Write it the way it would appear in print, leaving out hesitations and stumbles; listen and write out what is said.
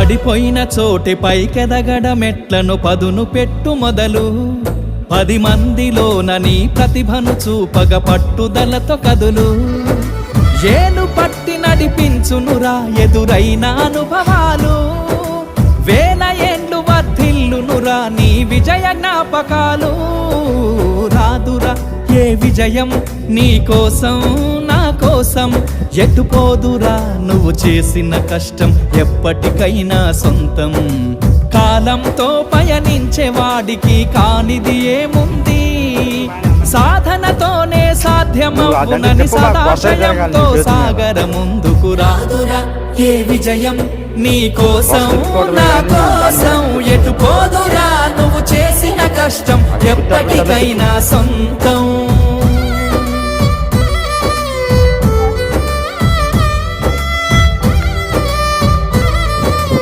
పడిపోయిన చోటి పైకెదగడ మెట్లను పదును పెట్టు మొదలు 10 మందిలోన నీ ప్రతిభను చూపగ పట్టుదలతో కదులు ఏలు పట్టి నడిపించునురా ఎదురైన అనుభవాలు వేల ఏండ్లు వర్ధిల్లునురా నీ విజయ జ్ఞాపకాలు రాదురా ఏ విజయం నీ కోసం నా కోసం ఎటుపోదురా నువ్వు చేసిన కష్టం ఎప్పటికైనా సొంతం కాలంతో పయనించే వాడికి కానిది ఏముంది సాధనతోనే సాధ్యమవునని సదాశయంతో సాగర ముందుకు రాదురా ఏ విజయం నీ కోసం నా కోసం ఎటుపోదురా నువ్వు చేసిన కష్టం ఎప్పటికైనా సొంతం